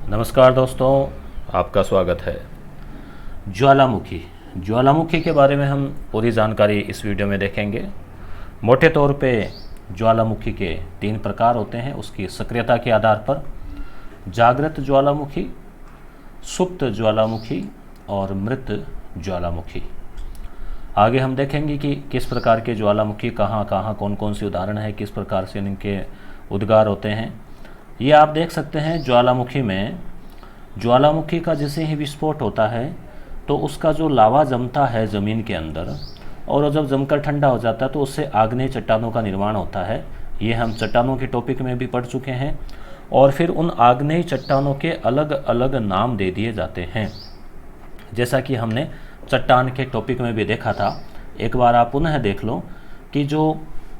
नमस्कार दोस्तों, आपका स्वागत है। ज्वालामुखी के बारे में हम पूरी जानकारी इस वीडियो में देखेंगे। मोटे तौर पे ज्वालामुखी के 3 प्रकार होते हैं उसकी सक्रियता के आधार पर: जागृत ज्वालामुखी, सुप्त ज्वालामुखी और मृत ज्वालामुखी। आगे हम देखेंगे कि किस प्रकार के ज्वालामुखी कहाँ कहाँ कौन कौन सी उदाहरण है, किस प्रकार से इनके उद्गार होते हैं। ये आप देख सकते हैं ज्वालामुखी का जैसे ही विस्फोट होता है तो उसका जो लावा जमता है ज़मीन के अंदर, और जब जमकर ठंडा हो जाता है तो उससे आग्नेय चट्टानों का निर्माण होता है। ये हम चट्टानों के टॉपिक में भी पढ़ चुके हैं। और फिर उन आग्नेय चट्टानों के अलग अलग नाम दे दिए जाते हैं, जैसा कि हमने चट्टान के टॉपिक में भी देखा था। एक बार आप पुनः देख लो कि जो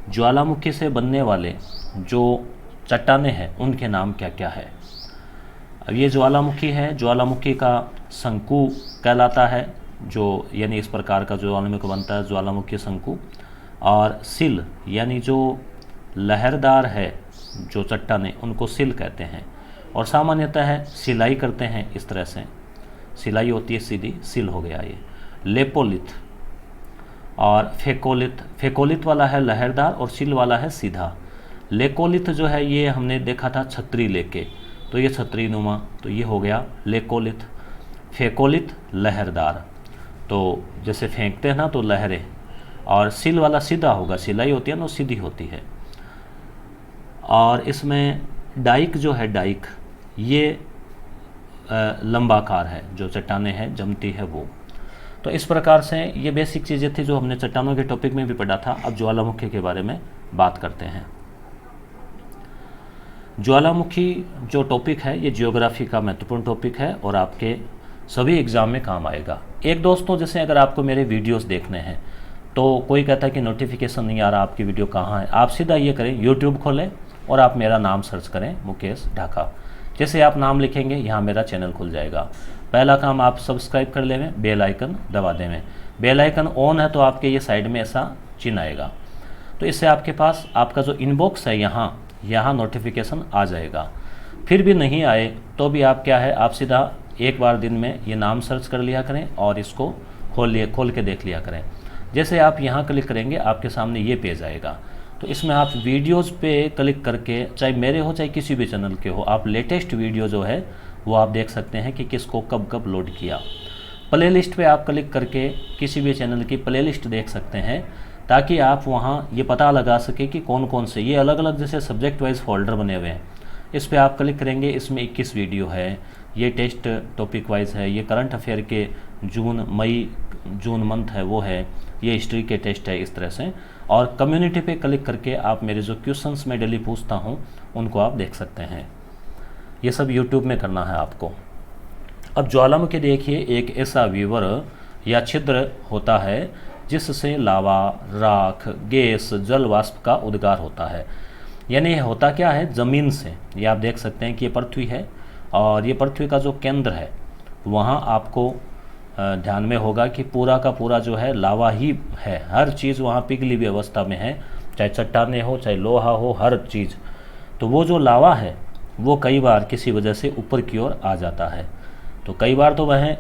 ज्वालामुखी से बनने वाले जो चट्टानें हैं उनके नाम क्या क्या है। अब ये ज्वालामुखी है, ज्वालामुखी का शंकु कहलाता है, जो यानी इस प्रकार का ज्वालामुखी बनता है ज्वालामुखी शंकु। और सिल यानी जो लहरदार है जो चट्टानें उनको सिल कहते हैं। और सामान्यतः है सिलाई करते हैं, इस तरह से सिलाई होती है सीधी, सिल हो गया ये। लेपोलिथ और फेकोलिथ वाला है लहरदार और सिल वाला है सीधा। लेकोलिथ जो है ये हमने देखा था छतरी लेके, तो ये छतरी नुमा, तो ये हो गया लेकोलिथ। फेकोलिथ लहरदार, तो जैसे फेंकते हैं ना तो लहरें। और सिल वाला सीधा होगा, सिलाई होती है ना सीधी होती है। और इसमें डाइक जो है, डाइक ये लंबाकार है, जो चट्टानें हैं जमती है वो। तो इस प्रकार से ये बेसिक चीज़ें थी जो हमने चट्टानों के टॉपिक में भी पढ़ा था। अब ज्वालामुखी के बारे में बात करते हैं। ज्वालामुखी जो टॉपिक है ये जियोग्राफी का महत्वपूर्ण टॉपिक है और आपके सभी एग्ज़ाम में काम आएगा। एक दोस्तों, जैसे अगर आपको मेरे वीडियोस देखने हैं तो कोई कहता है कि नोटिफिकेशन नहीं आ रहा, आपकी वीडियो कहाँ है, आप सीधा ये करें, यूट्यूब खोलें और आप मेरा नाम सर्च करें, मुकेश ढाका। जैसे आप नाम लिखेंगे यहाँ मेरा चैनल खुल जाएगा। पहला काम आप सब्सक्राइब कर लेवें, बेल आइकन दबा देवें। बेल आइकन ऑन है तो आपके ये साइड में ऐसा चिन्ह आएगा, तो इससे आपके पास आपका जो इनबॉक्स है यहाँ नोटिफिकेशन आ जाएगा। फिर भी नहीं आए तो भी आप क्या है, आप सीधा एक बार दिन में ये नाम सर्च कर लिया करें और इसको खोल के देख लिया करें। जैसे आप यहाँ क्लिक करेंगे आपके सामने ये पेज आएगा, तो इसमें आप वीडियोज़ पे क्लिक करके, चाहे मेरे हो चाहे किसी भी चैनल के हो, आप लेटेस्ट वीडियो जो है वो आप देख सकते हैं कि किसको कब कब लोड किया। प्ले लिस्ट पर आप क्लिक करके किसी भी चैनल की प्ले लिस्ट देख सकते हैं, ताकि आप वहाँ ये पता लगा सके कि कौन कौन से, ये अलग अलग जैसे सब्जेक्ट वाइज फोल्डर बने हुए हैं। इस पर आप क्लिक करेंगे, इसमें 21 वीडियो है, ये टेस्ट टॉपिक वाइज है, ये करंट अफेयर के जून मंथ है वो है, ये हिस्ट्री के टेस्ट है, इस तरह से। और कम्युनिटी पे क्लिक करके आप मेरे जो क्वेश्चंस मैं डेली पूछता हूँ उनको आप देख सकते हैं। ये सब यूट्यूब में करना है आपको। अब ज्वालामुखी देखिए, एक ऐसा व्यूवर या छिद्र होता है जिससे लावा, राख, गैस, जल वाष्प का उद्गार होता है। यानी होता क्या है, ज़मीन से, ये आप देख सकते हैं कि ये पृथ्वी है और ये पृथ्वी का जो केंद्र है वहाँ आपको ध्यान में होगा कि पूरा का पूरा जो है लावा ही है। हर चीज़ वहाँ पिघली हुई अवस्था में है, चाहे चट्टानें हो चाहे लोहा हो, हर चीज़। तो वो जो लावा है वो कई बार किसी वजह से ऊपर की ओर आ जाता है, तो कई बार तो वह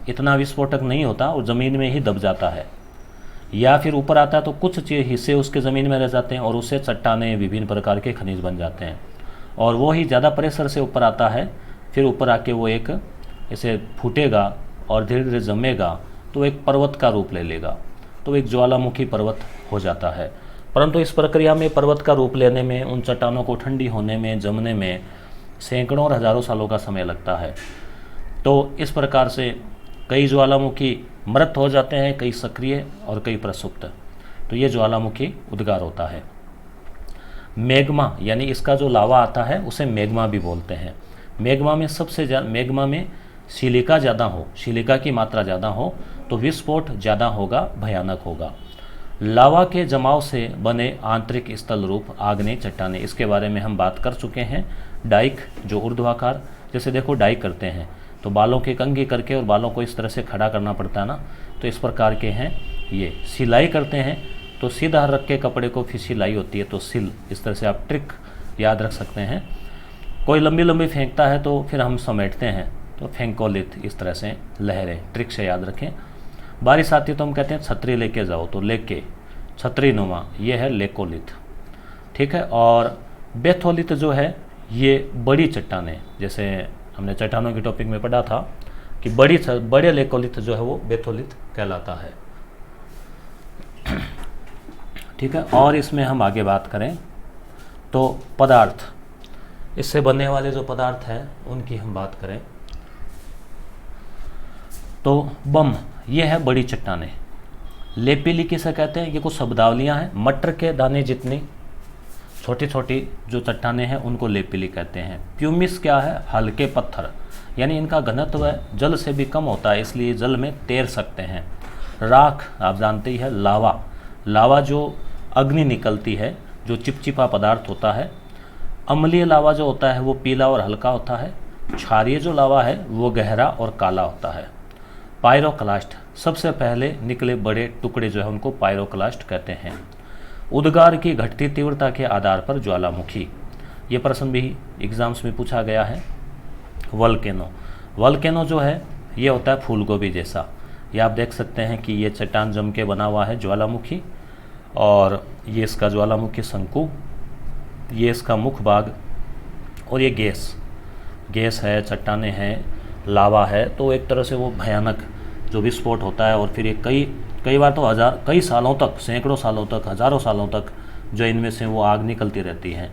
इतना विस्फोटक नहीं होता और ज़मीन में ही दब जाता है, या फिर ऊपर आता है तो कुछ हिस्से उसके ज़मीन में रह जाते हैं और उससे चट्टानें, विभिन्न प्रकार के खनिज बन जाते हैं। और वो ही ज़्यादा प्रेशर से ऊपर आता है, फिर ऊपर आके वो एक ऐसे फूटेगा और धीरे धीरे जमेगा तो एक पर्वत का रूप ले लेगा, तो एक ज्वालामुखी पर्वत हो जाता है। परंतु इस प्रक्रिया में, पर्वत का रूप लेने में, उन चट्टानों को ठंडी होने में, जमने में सैकड़ों और हज़ारों सालों का समय लगता है। तो इस प्रकार से कई ज्वालामुखी मृत हो जाते हैं, कई सक्रिय और कई प्रसुप्त। तो ये ज्वालामुखी उद्गार होता है। मैग्मा यानी इसका जो लावा आता है उसे मैग्मा भी बोलते हैं। मैग्मा में मैग्मा में सिलिका ज़्यादा हो, सिलिका की मात्रा ज़्यादा हो तो विस्फोट ज़्यादा होगा, भयानक होगा। लावा के जमाव से बने आंतरिक स्थल रूप आग्नेय चट्टानें, इसके बारे में हम बात कर चुके हैं। डाइक जो ऊर्ध्वाकार, जैसे देखो डाइक करते हैं तो बालों की कंघी करके और बालों को इस तरह से खड़ा करना पड़ता है ना, तो इस प्रकार के हैं। ये सिलाई करते हैं तो सीधा रख के कपड़े को फिर सिलाई होती है, तो सिल, इस तरह से आप ट्रिक याद रख सकते हैं। कोई लंबी लंबी फेंकता है तो फिर हम समेटते हैं, तो फेंकोलिथ, इस तरह से लहरें, ट्रिक से याद रखें। बारिश आती है तो हम कहते हैं छतरी लेके जाओ, तो लेके, छतरी नुमा, ये है लेकोलिथ, ठीक है। और बेथोलिथ जो है ये बड़ी चट्टानें, जैसे हमने चट्टानों के टॉपिक में पढ़ा था कि बड़े लेकोलिथ जो है वो बेथोलिथ कहलाता है, ठीक है। और इसमें हम आगे बात करें तो पदार्थ, इससे बनने वाले जो पदार्थ हैं उनकी हम बात करें तो बम, ये है बड़ी चट्टानें। लेपिली किसे कहते हैं, ये कुछ शब्दावलियाँ हैं। मटर के दाने जितनी छोटी छोटी जो चट्टानें हैं उनको लेपिली कहते हैं। प्यूमिस क्या है, हल्के पत्थर, यानी इनका घनत्व जल से भी कम होता है, इसलिए जल में तैर सकते हैं। राख आप जानते ही है, लावा, लावा जो अग्नि निकलती है, जो चिपचिपा पदार्थ होता है। अम्लीय लावा जो होता है वो पीला और हल्का होता है। क्षारीय जो लावा है वो गहरा और काला होता है। पायरोक्लास्ट, सबसे पहले निकले बड़े टुकड़े जो है उनको पायरोक्लास्ट कहते हैं। उद्गार की घटती तीव्रता के आधार पर ज्वालामुखी, ये प्रश्न भी एग्जाम्स में पूछा गया है। वल्केनो, वल्केनो जो है ये होता है फूलगोभी जैसा, ये आप देख सकते हैं कि ये चट्टान जम के बना हुआ है ज्वालामुखी, और ये इसका ज्वालामुखी शंकु, ये इसका मुख भाग, और ये गैस है, चट्टानें हैं, लावा है। तो एक तरह से वो भयानक जो विस्फोट होता है, और फिर ये कई बार तो कई सालों तक, सैकड़ों सालों तक, हज़ारों सालों तक जो इनमें से वो आग निकलती रहती है।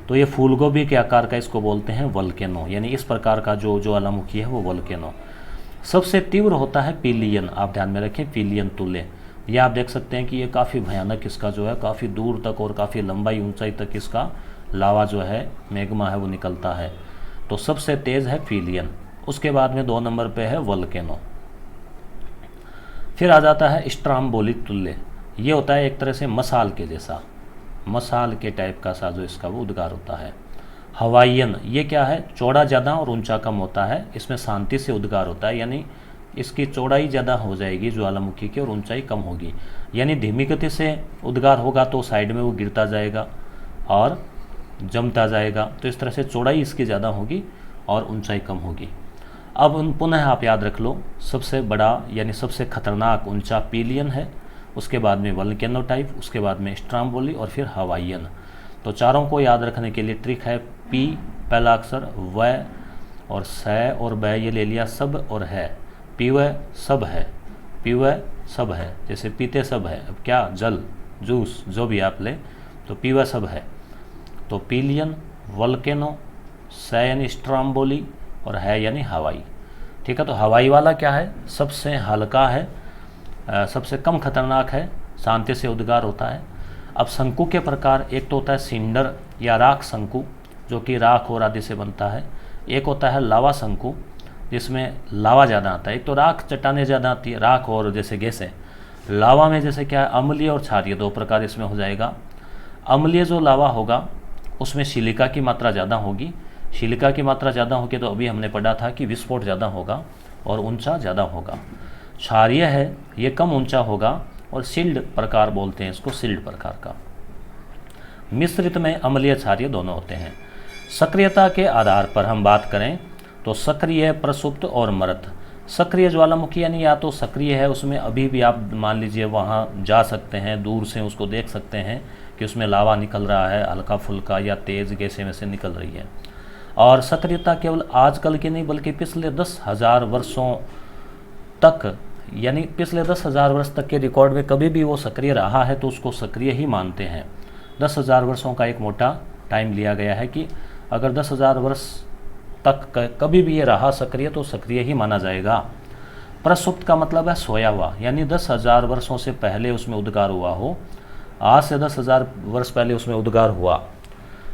तो ये फूलगोभी के आकार का, इसको बोलते हैं वल्केनो, यानी इस प्रकार का जो ज्वालामुखी है वो वल्केनो। सबसे तीव्र होता है पिलियन, आप ध्यान में रखें, पिलियन तुल्य, ये आप देख सकते हैं कि ये काफ़ी भयानक, इसका जो है काफ़ी दूर तक और काफ़ी लंबाई ऊंचाई तक इसका लावा जो है, मैग्मा है, वो निकलता है। तो सबसे तेज़ है पिलियन, उसके बाद में 2 नंबर पे है वल्केनो। फिर आ जाता है स्ट्राम्बोलिक तुल्य, ये होता है एक तरह से मसाल के जैसा, मसाल के टाइप का सा जो इसका वो उद्गार होता है। हवाइयन, ये क्या है, चौड़ा ज़्यादा और ऊंचा कम होता है, इसमें शांति से उद्गार होता है, यानी इसकी चौड़ाई ज़्यादा हो जाएगी ज्वालामुखी की और ऊंचाई कम होगी, यानी धीमी गति से उद्गार होगा तो साइड में वो गिरता जाएगा और जमता जाएगा, तो इस तरह से चौड़ाई इसकी ज़्यादा होगी और ऊंचाई कम होगी। अब पुनः आप याद रख लो, सबसे बड़ा यानी सबसे खतरनाक ऊंचा पिलियन है, उसके बाद में वल्केनो टाइप, उसके बाद में स्ट्राम्बोली और फिर हवाइयन। तो चारों को याद रखने के लिए ट्रिक है, पी पहला अक्षर, व और स और ब ये ले लिया, सब और है, पीवे सब है, पीवे सब है, जैसे पीते सब है, अब क्या, जल, जूस, जो भी आप लें, तो पीवे सब है। तो पिलियन, वल्केनो, स यानी स्ट्राम्बोली और है यानी हवाई, ठीक है। तो हवाई वाला क्या है, सबसे हल्का है, सबसे कम खतरनाक है, शांति से उद्गार होता है। अब शंकु के प्रकार, एक तो होता है सिंडर या राख शंकु, जो कि राख और आदि से बनता है। एक होता है लावा शंकु, जिसमें लावा ज़्यादा आता है। एक तो राख चट्टानें ज़्यादा आती है, राख और जैसे गैसें। लावा में जैसे क्या है, अम्लीय और क्षारीय, 2 प्रकार इसमें हो जाएगा। अम्लीय जो लावा होगा उसमें सिलिका की मात्रा ज़्यादा होगी, सिलिका की मात्रा ज़्यादा होगी तो अभी हमने पढ़ा था कि विस्फोट ज़्यादा होगा और ऊंचा ज़्यादा होगा। क्षारीय है, ये कम ऊंचा होगा, और सिल्ड प्रकार बोलते हैं इसको, सिल्ड प्रकार का। मिश्रित में अम्लीय क्षारीय दोनों होते हैं। सक्रियता के आधार पर हम बात करें तो सक्रिय, प्रसुप्त और मृत। सक्रिय ज्वालामुखी यानी या तो सक्रिय है, उसमें अभी भी आप मान लीजिए वहाँ जा सकते हैं, दूर से उसको देख सकते हैं कि उसमें लावा निकल रहा है, हल्का फुल्का या तेज़ गैसें में से निकल रही है। और सक्रियता केवल आजकल की नहीं बल्कि पिछले 10,000 वर्षों तक, यानी पिछले 10,000 वर्ष तक के रिकॉर्ड में कभी भी वो सक्रिय रहा है तो उसको सक्रिय ही मानते हैं। 10,000 वर्षों का एक मोटा टाइम लिया गया है कि अगर 10,000 वर्ष तक कभी भी ये रहा सक्रिय तो सक्रिय ही माना जाएगा। प्रसुप्त का मतलब है सोया हुआ, यानी 10,000 वर्षों से पहले उसमें उद्गार हुआ हो, आज से 10,000 वर्ष पहले उसमें उद्गार हुआ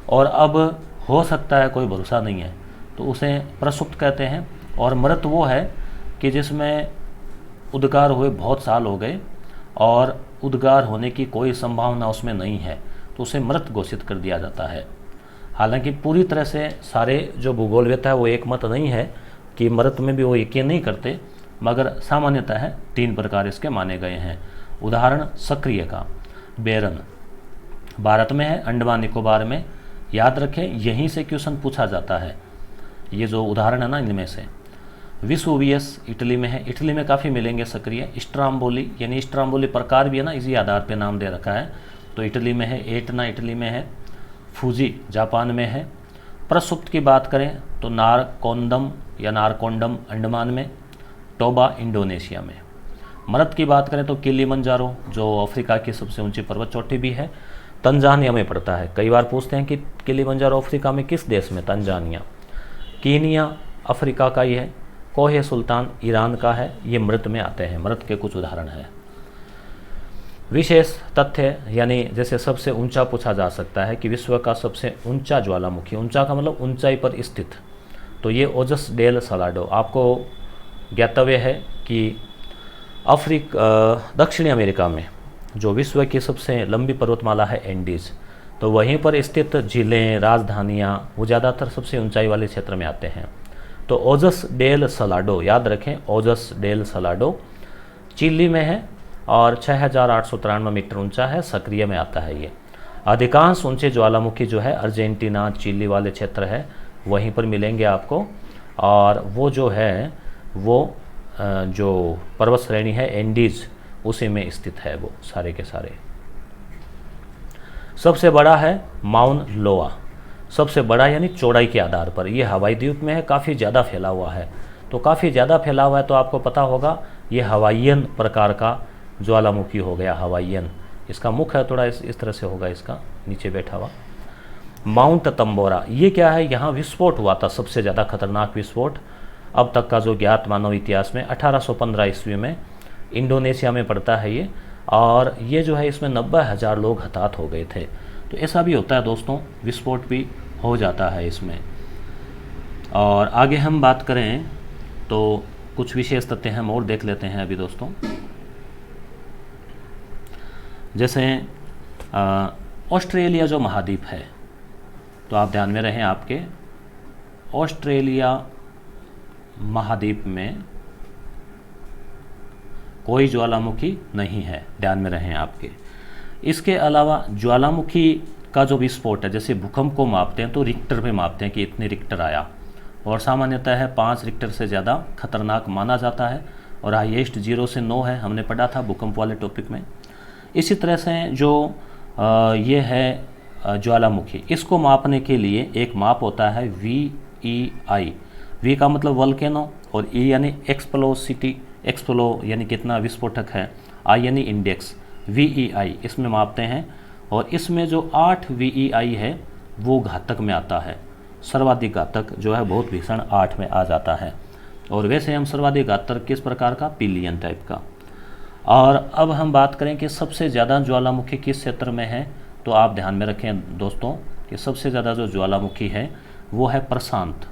और अब हो सकता है, कोई भरोसा नहीं है, तो उसे प्रसुप्त कहते हैं। और मृत वो है कि जिसमें उद्गार हुए बहुत साल हो गए और उद्गार होने की कोई संभावना उसमें नहीं है, तो उसे मृत घोषित कर दिया जाता है। हालांकि पूरी तरह से सारे जो भूगोलवेत्ता है वो एक मत नहीं है कि मृत में भी वो यकीन नहीं करते, मगर सामान्यतः है 3 प्रकार इसके माने गए हैं। उदाहरण सक्रिय का, बेरन भारत में है, अंडमान निकोबार में याद रखें, यहीं से क्वेश्चन पूछा जाता है। ये जो उदाहरण है ना, इनमें से विसुवियस इटली में है, इटली में काफ़ी मिलेंगे सक्रिय। स्ट्राम्बोली, यानी स्ट्राम्बोली प्रकार भी है ना, इसी आधार पे नाम दे रखा है, तो इटली में है। एटना इटली में है। फूजी जापान में है। प्रसुप्त की बात करें तो नारकोंडम या नारकोंडम अंडमान में। टोबा इंडोनेशिया में। मरद की बात करें तो किलिमंजारो, जो अफ्रीका की सबसे ऊंची पर्वत चोटी भी है, तंजानिया में पड़ता है। कई बार पूछते हैं कि किलिमंजारो अफ्रीका में किस देश में? तंजानिया। कीनिया अफ्रीका का ही है। कोहे सुल्तान ईरान का है। ये मृत में आते हैं, मृत के कुछ उदाहरण हैं। विशेष तथ्य, यानी जैसे सबसे ऊंचा पूछा जा सकता है कि विश्व का सबसे ऊंचा ज्वालामुखी, ऊंचा का मतलब ऊंचाई पर स्थित, तो ये ओजस डेल सलाडो। आपको ज्ञातव्य है कि दक्षिणी अमेरिका में जो विश्व की सबसे लंबी पर्वतमाला है एंडीज, तो वहीं पर स्थित झीलें, राजधानियाँ, वो ज़्यादातर सबसे ऊंचाई वाले क्षेत्र में आते हैं। तो ओजस डेल सलाडो याद रखें, ओजस डेल सलाडो चिली में है और 6893 मीटर ऊंचा है, सक्रिय में आता है ये। अधिकांश ऊंचे ज्वालामुखी जो है अर्जेंटीना, चिली वाले क्षेत्र है, वहीं पर मिलेंगे आपको। और वो जो है वो जो पर्वत श्रेणी है एंडीज, उसी में स्थित है वो सारे के सारे। सबसे बड़ा है माउंट लोआ, सबसे बड़ा यानी चौड़ाई के आधार पर। ये हवाई द्वीप में है, काफ़ी ज़्यादा फैला हुआ है। तो काफ़ी ज़्यादा फैला हुआ है तो आपको पता होगा ये हवाईयन प्रकार का ज्वालामुखी हो गया, हवाईयन। इसका मुख है थोड़ा इस तरह से होगा, इसका नीचे बैठा हुआ। माउंट तंबोरा, ये क्या है? यहाँ विस्फोट हुआ था, सबसे ज़्यादा खतरनाक विस्फोट अब तक का जो ज्ञात मानव इतिहास में। 1815 ईस्वी में इंडोनेशिया में पड़ता है ये। और ये जो है इसमें 90,000 लोग हताहत हो गए थे। तो ऐसा भी होता है दोस्तों, विस्फोट भी हो जाता है इसमें। और आगे हम बात करें तो कुछ विशेष तथ्य हम और देख लेते हैं अभी दोस्तों। जैसे ऑस्ट्रेलिया जो महाद्वीप है, तो आप ध्यान में रहें, आपके ऑस्ट्रेलिया महाद्वीप में कोई ज्वालामुखी नहीं है, ध्यान में रहें आपके। इसके अलावा ज्वालामुखी का जो विस्फोट है, जैसे भूकंप को मापते हैं तो रिक्टर पे मापते हैं कि इतने रिक्टर आया, और सामान्यतः है 5 रिक्टर से ज़्यादा खतरनाक माना जाता है, और हाईएस्ट 0 से 9 है, हमने पढ़ा था भूकंप वाले टॉपिक में। इसी तरह से जो ये है ज्वालामुखी, इसको मापने के लिए एक माप होता है VEI। V का मतलब वल्केनो, और E यानी एक्सप्लोसिटी, एक्सप्लो यानी कितना विस्फोटक है, I यानी इंडेक्स, VEI इसमें मापते हैं। और इसमें जो 8 VEI है वो घातक में आता है, सर्वाधिक घातक जो है बहुत भीषण 8 में आ जाता है। और वैसे हम सर्वाधिक घातक किस प्रकार का? पिलियन टाइप का। और अब हम बात करें कि सबसे ज़्यादा ज्वालामुखी किस क्षेत्र में है, तो आप ध्यान में रखें दोस्तों कि सबसे ज़्यादा जो ज्वालामुखी है वो है प्रशांत।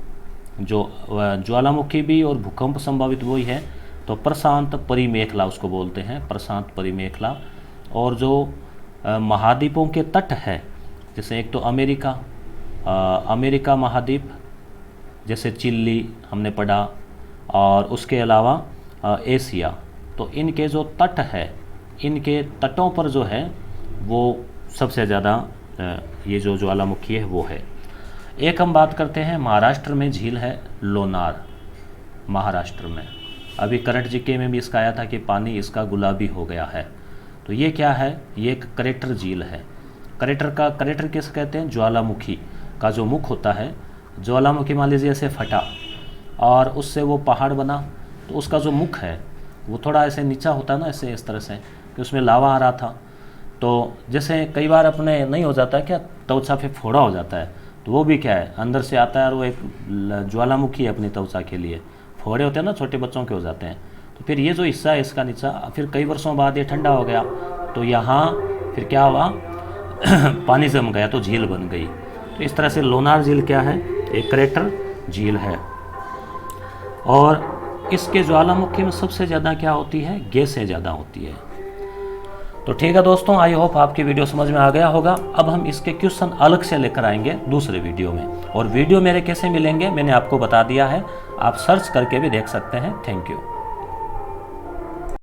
जो ज्वालामुखी भी और भूकंप संभावित वही है, तो प्रशांत परिमेखला उसको बोलते हैं, प्रशांत परिमेखला। और जो महाद्वीपों के तट है, जैसे एक तो अमेरिका महाद्वीप, जैसे चिली हमने पढ़ा, और उसके अलावा एशिया, तो इनके जो तट है, इनके तटों पर जो है वो सबसे ज़्यादा ये जो ज्वालामुखी है वो है। एक हम बात करते हैं महाराष्ट्र में झील है लोनार, महाराष्ट्र में। अभी करंट जीके में भी इसका आया था कि पानी इसका गुलाबी हो गया है। तो ये क्या है? ये एक क्रेटर झील है। क्रेटर किस कहते हैं? ज्वालामुखी का जो मुख होता है, ज्वालामुखी मान लीजिए ऐसे फटा और उससे वो पहाड़ बना, तो उसका जो मुख है वो थोड़ा ऐसे नीचा होता है ना, ऐसे इस तरह से कि उसमें लावा आ रहा था। तो जैसे कई बार अपने नहीं हो जाता है क्या, त्वचा पे फोड़ा हो जाता है, तो वो भी क्या है, अंदर से आता है और वो एक ज्वालामुखी है अपनी त्वचा के लिए। फोड़े होते हैं ना, छोटे बच्चों के हो जाते हैं। तो फिर ये जो हिस्सा है इसका नीचा, फिर कई वर्षों बाद ये ठंडा हो गया, तो यहाँ फिर क्या हुआ पानी जम गया, तो झील बन गई। तो इस तरह से लोनार झील क्या है? एक क्रेटर झील है। और इसके ज्वालामुखी में सबसे ज़्यादा क्या होती है? गैसें ज़्यादा होती है। तो ठीक है दोस्तों, आई होप आपकी वीडियो समझ में आ गया होगा। अब हम इसके क्वेश्चन अलग से लेकर आएंगे दूसरे वीडियो में, और वीडियो मेरे कैसे मिलेंगे मैंने आपको बता दिया है, आप सर्च करके भी देख सकते हैं। Thank you.